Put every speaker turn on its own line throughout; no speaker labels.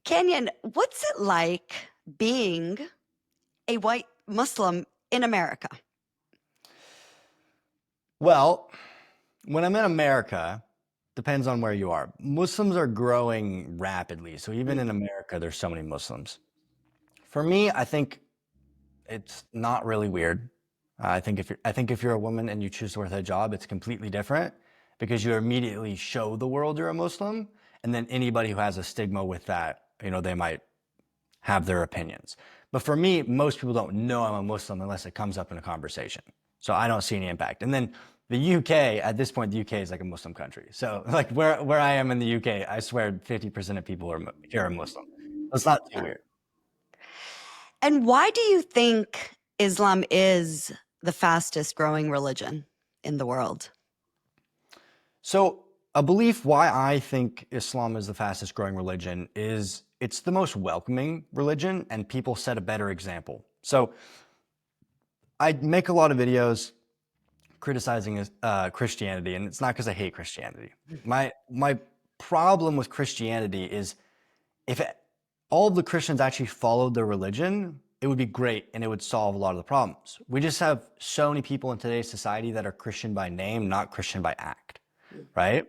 Canyon, what's it like being a white Muslim in America?
Well, when I'm in America, depends on where you are. Muslims are growing rapidly. So even in America, there's so many Muslims. For me, I think it's not really weird. I think if you're a woman and you choose to wear a hijab, it's completely different because you immediately show the world you're a Muslim, and then anybody who has a stigma with that, they might have their opinions. But for me, most people don't know I'm a Muslim unless it comes up in a conversation. So I don't see any impact. And then the UK, at this point, the UK is like a Muslim country. So like where I am in the UK, I swear 50% of people here are Muslim. It's not too weird.
And why do you think Islam is the fastest growing religion in the world?
So a belief why I think Islam is the fastest growing religion is it's the most welcoming religion and people set a better example. So I make a lot of videos criticizing Christianity, and it's not because I hate Christianity. My problem with Christianity is if all of the Christians actually followed their religion, it would be great and it would solve a lot of the problems. We just have so many people in today's society that are Christian by name, not Christian by act, right?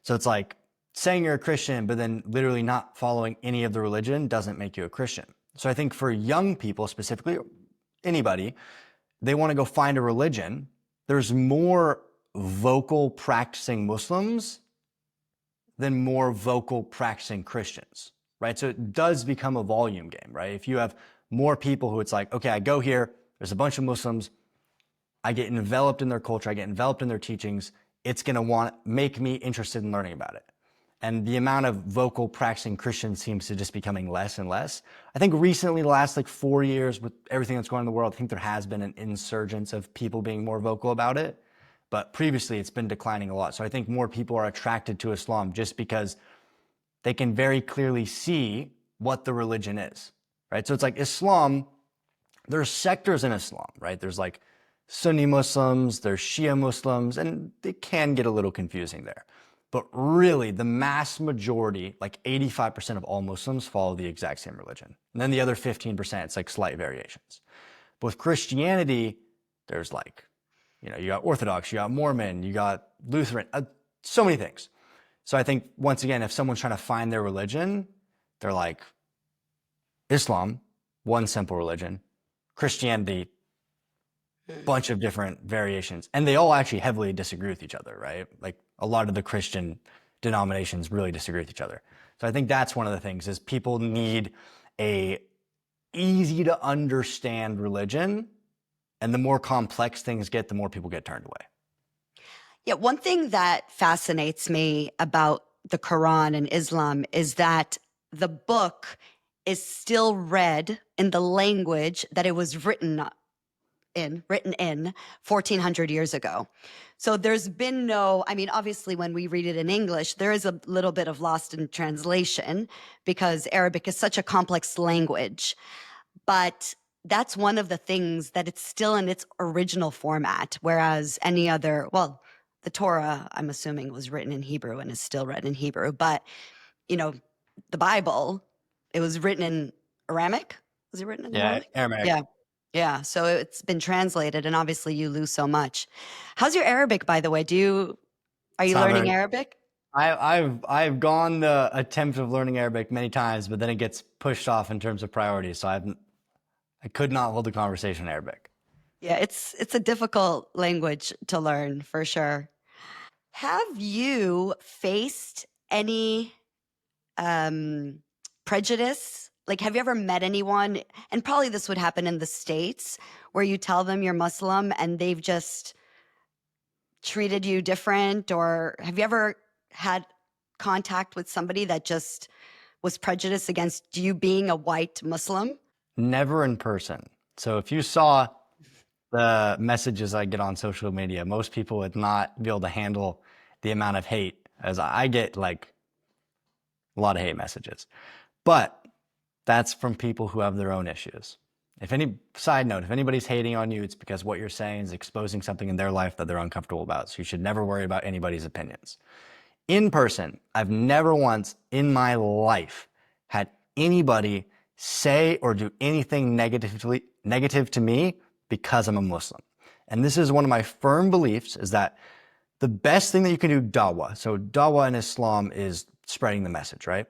So it's like saying you're a Christian, but then literally not following any of the religion doesn't make you a Christian. So I think for young people specifically, anybody, they want to go find a religion. There's more vocal practicing Muslims than more vocal practicing Christians, right? So it does become a volume game, right? If you have more people who it's like, okay, I go here, there's a bunch of Muslims, I get enveloped in their culture, I get enveloped in their teachings, it's going to make me interested in learning about it. And the amount of vocal practicing Christians seems to just becoming less and less. I think recently, the last 4 years with everything that's going on in the world, I think there has been an insurgence of people being more vocal about it. But previously it's been declining a lot. So I think more people are attracted to Islam just because they can very clearly see what the religion is, right? So it's like Islam, there's sectors in Islam, right? There's like Sunni Muslims, there's Shia Muslims, and it can get a little confusing there. But really, the mass majority, like 85% of all Muslims, follow the exact same religion. And then the other 15%, it's like slight variations. But with Christianity, there's you got Orthodox, you got Mormon, you got Lutheran, so many things. So I think, once again, if someone's trying to find their religion, they're like, Islam, one simple religion, Christianity, bunch of different variations, and they all actually heavily disagree with each other, right? Like a lot of the Christian denominations really disagree with each other. So I think that's one of the things is people need a easy to understand religion, and the more complex things get, the more people get turned away.
Yeah, one thing that fascinates me about the Quran and Islam is that the book is still read in the language that it was written in 1400 years ago. So there's been obviously when we read it in English, there is a little bit of lost in translation because Arabic is such a complex language. But that's one of the things that it's still in its original format, whereas the Torah, I'm assuming, was written in Hebrew and is still written in Hebrew. But, the Bible, it was written in Aramaic. Was it written in Aramaic?
Aramaic.
Yeah. Yeah, so it's been translated, and obviously you lose so much. How's your Arabic, by the way? Are you learning Arabic?
I've gone the attempt of learning Arabic many times, but then it gets pushed off in terms of priorities. So I could not hold a conversation in Arabic.
Yeah, it's a difficult language to learn for sure. Have you faced any prejudice? Like, have you ever met anyone, and probably this would happen in the States, where you tell them you're Muslim and they've just treated you different? Or have you ever had contact with somebody that just was prejudiced against you being a white Muslim?
Never in person. So if you saw the messages I get on social media, most people would not be able to handle the amount of hate, as I get a lot of hate messages. But that's from people who have their own issues. Side note, if anybody's hating on you, it's because what you're saying is exposing something in their life that they're uncomfortable about. So you should never worry about anybody's opinions. In person, I've never once in my life had anybody say or do anything negative to me because I'm a Muslim. And this is one of my firm beliefs, is that the best thing that you can do, dawah. So dawah in Islam is spreading the message, right?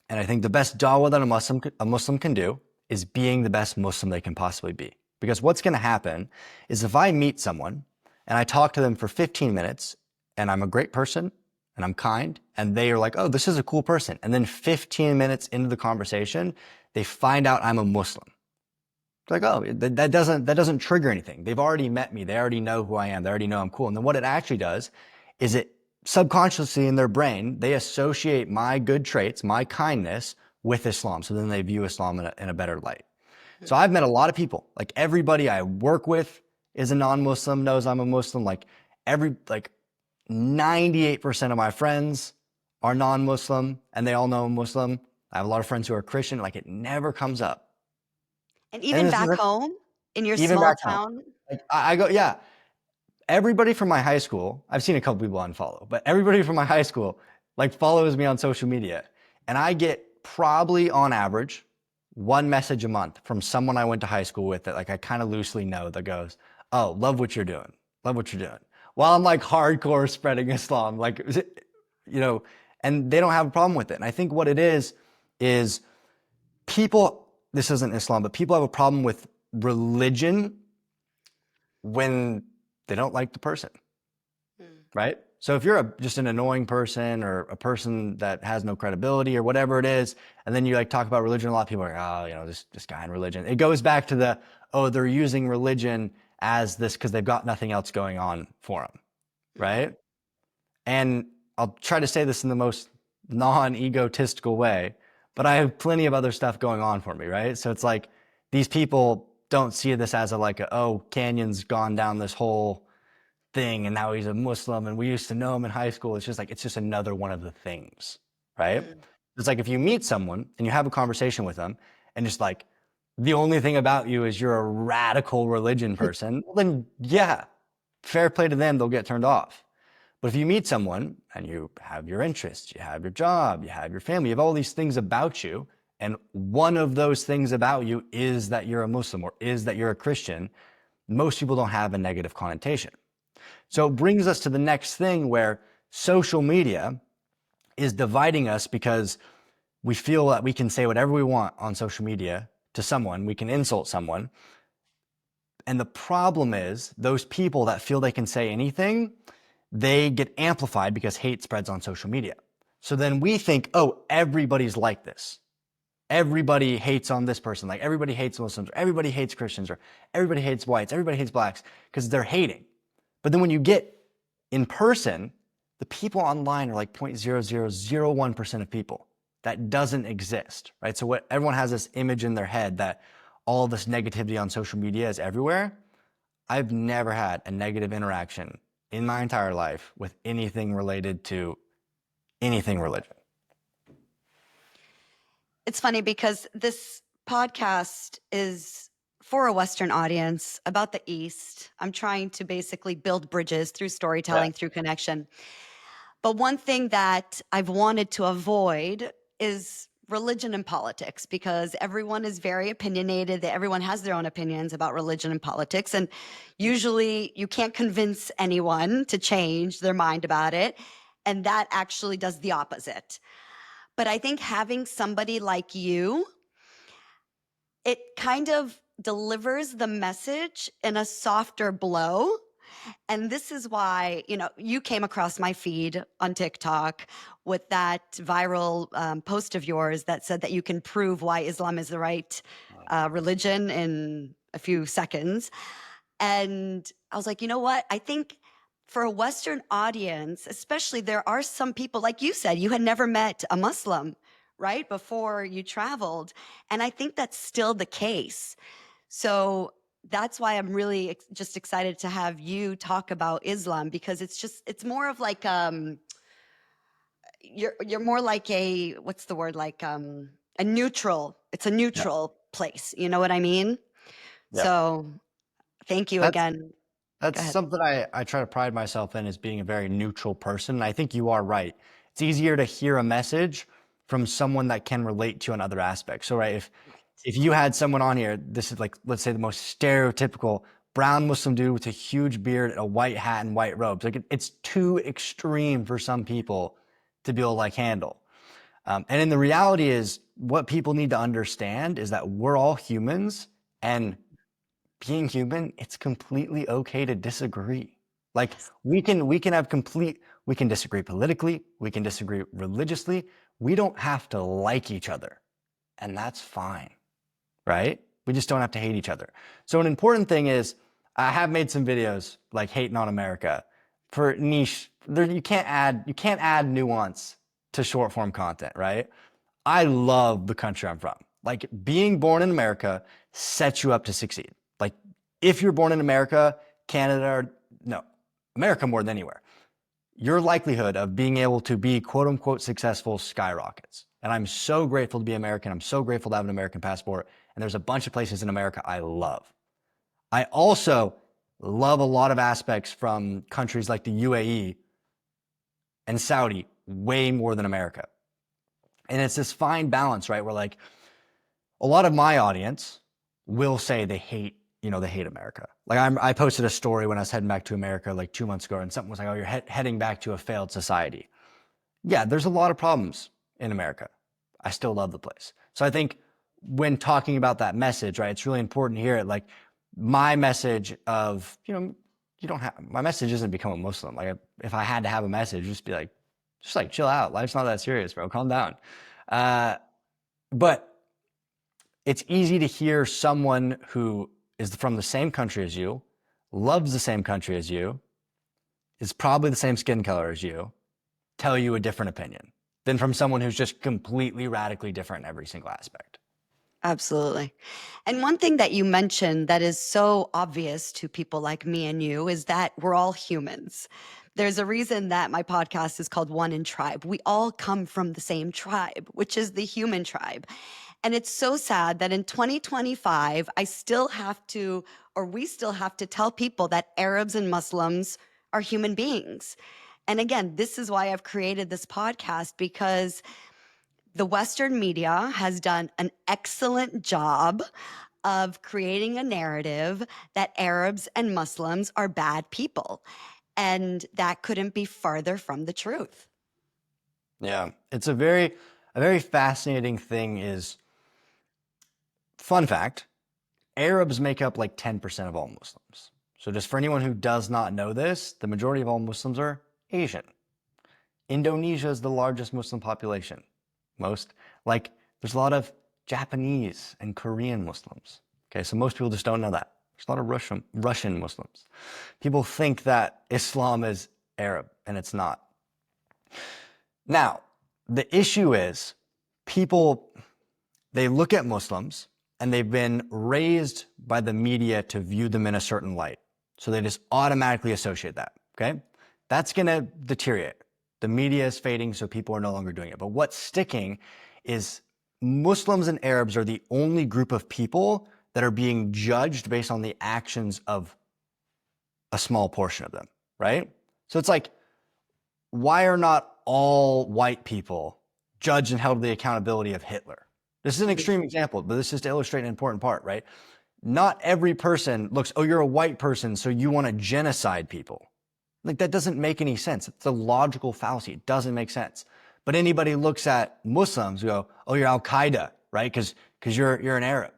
And I think the best dawah that a Muslim can do is being the best Muslim they can possibly be. Because what's going to happen is if I meet someone and I talk to them for 15 minutes and I'm a great person and I'm kind and they are like, oh, this is a cool person. And then 15 minutes into the conversation, they find out I'm a Muslim. It's like, oh, that doesn't trigger anything. They've already met me. They already know who I am. They already know I'm cool. And then what it actually does is it subconsciously in their brain, they associate my good traits, my kindness with Islam. So then they view Islam in a better light. So I've met a lot of people, like everybody I work with is a non-Muslim, knows I'm a Muslim. Like 98% of my friends are non-Muslim and they all know I'm Muslim. I have a lot of friends who are Christian. Like it never comes up.
And even back home in your small town?
Like I go, yeah. Everybody from my high school, I've seen a couple people unfollow, but everybody from my high school like follows me on social media. And I get probably on average one message a month from someone I went to high school with that like I kind of loosely know that goes, oh, love what you're doing. Love what you're doing. While I'm like hardcore spreading Islam, like, you know, and they don't have a problem with it. And I think what it is people, this isn't Islam, but people have a problem with religion when they don't like the person, right? So if you're just an annoying person or a person that has no credibility or whatever it is, and then you like talk about religion, a lot of people are like, oh, you know, this guy in religion. It goes back to they're using religion as this because they've got nothing else going on for them, right? And I'll try to say this in the most non-egotistical way, but I have plenty of other stuff going on for me, right? So it's like these people don't see this as oh, Canyon's gone down this whole thing and now he's a Muslim and we used to know him in high school. It's just another one of the things, right? It's like if you meet someone and you have a conversation with them and just like the only thing about you is you're a radical religion person, well, then yeah, fair play to them, they'll get turned off. But if you meet someone and you have your interests, you have your job, you have your family, you have all these things about you, and one of those things about you is that you're a Muslim or is that you're a Christian, most people don't have a negative connotation. So it brings us to the next thing where social media is dividing us because we feel that we can say whatever we want on social media to someone, we can insult someone. And the problem is those people that feel they can say anything, they get amplified because hate spreads on social media. So then we think, oh, everybody's like this. Everybody hates on this person. Like everybody hates Muslims, or everybody hates Christians, or everybody hates whites, everybody hates blacks, because they're hating. But then when you get in person, the people online are like 0.0001% of people. That doesn't exist, right? So everyone has this image in their head that all this negativity on social media is everywhere. I've never had a negative interaction in my entire life with anything related to anything religion.
It's funny because this podcast is for a Western audience about the East. I'm trying to basically build bridges through storytelling, through connection. But one thing that I've wanted to avoid is religion and politics, because everyone is very opinionated. Everyone has their own opinions about religion and politics. And usually you can't convince anyone to change their mind about it. And that actually does the opposite. But I think having somebody like you, it kind of delivers the message in a softer blow. And this is why, you came across my feed on TikTok with that viral post of yours that said that you can prove why Islam is the right religion in a few seconds. And I was like, you know what? I think for a Western audience, especially, there are some people, like you said, you had never met a Muslim, right, before you traveled. And I think that's still the case. So that's why I'm really just excited to have you talk about Islam, because it's more of like, you're more like what's the word? Like, a neutral, it's a neutral place. You know what I mean?
Yeah.
So thank you again.
That's something I try to pride myself in, is being a very neutral person. And I think you are right. It's easier to hear a message from someone that can relate to you on other aspects. So, right, if you had someone on here, this is like, let's say the most stereotypical brown Muslim dude with a huge beard, a white hat, and white robes. Like it's too extreme for some people to be able to like handle. And then the reality is, what people need to understand is that we're all humans, and being human, it's completely okay to disagree. Like we can disagree politically, we can disagree religiously. We don't have to like each other, and that's fine, right? We just don't have to hate each other. So an important thing is, I have made some videos like hating on America for niche. You can't add nuance to short form content, right? I love the country I'm from. Like being born in America sets you up to succeed. Like if you're born in America, Canada, America more than anywhere, your likelihood of being able to be quote unquote successful skyrockets. And I'm so grateful to be American. I'm so grateful to have an American passport. And there's a bunch of places in America I love. I also love a lot of aspects from countries like the UAE and Saudi way more than America. And it's this fine balance, right? Where like a lot of my audience will say they hate America. Like I posted a story when I was heading back to America like 2 months ago, and something was like, oh, you're heading back to a failed society. Yeah, there's a lot of problems in America. I still love the place. So I think when talking about that message, right, it's really important to hear it. Like my message of, my message isn't become a Muslim. Like if I had to have a message, just chill out. Life's not that serious, bro. Calm down. But it's easy to hear someone who is from the same country as you, loves the same country as you, is probably the same skin color as you, tell you a different opinion than from someone who's just completely radically different in every single aspect.
Absolutely. And one thing that you mentioned that is so obvious to people like me and you is that we're all humans. There's a reason that my podcast is called One in Tribe. We all come from the same tribe, which is the human tribe. And it's so sad that in 2025, we still have to tell people that Arabs and Muslims are human beings. And again, this is why I've created this podcast, because the Western media has done an excellent job of creating a narrative that Arabs and Muslims are bad people. And that couldn't be farther from the truth.
Yeah, it's a very fascinating thing is, fun fact, Arabs make up like 10% of all Muslims. So just for anyone who does not know this, the majority of all Muslims are Asian. Indonesia is the largest Muslim population. There's a lot of Japanese and Korean Muslims. Okay, so most people just don't know that. There's a lot of Russian Muslims. People think that Islam is Arab, and it's not. Now, the issue is people, they look at Muslims and they've been raised by the media to view them in a certain light. So they just automatically associate that, okay? That's gonna deteriorate. The media is fading, so people are no longer doing it. But what's sticking is Muslims and Arabs are the only group of people that are being judged based on the actions of a small portion of them, right? So it's like, why are not all white people judged and held to the accountability of Hitler? This is an extreme example, but this is to illustrate an important part, right? Not every person looks, oh, you're a white person, so you want to genocide people. Like that doesn't make any sense. It's a logical fallacy. It doesn't make sense. But anybody looks at Muslims, go, oh, you're Al-Qaeda, right? Because you're an Arab.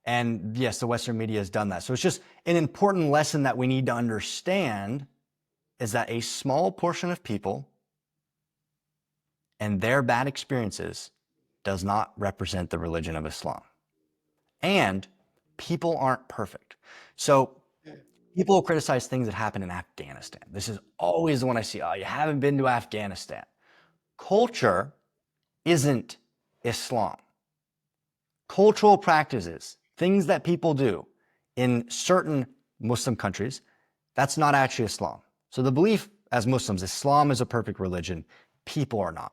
And yes, the Western media has done that. So it's just an important lesson that we need to understand is that a small portion of people and their bad experiences does not represent the religion of Islam. And people aren't perfect. So people criticize things that happen in Afghanistan. This is always the one I see. Oh, you haven't been to Afghanistan. Culture isn't Islam. Cultural practices, things that people do in certain Muslim countries, that's not actually Islam. So the belief as Muslims, Islam is a perfect religion. People are not.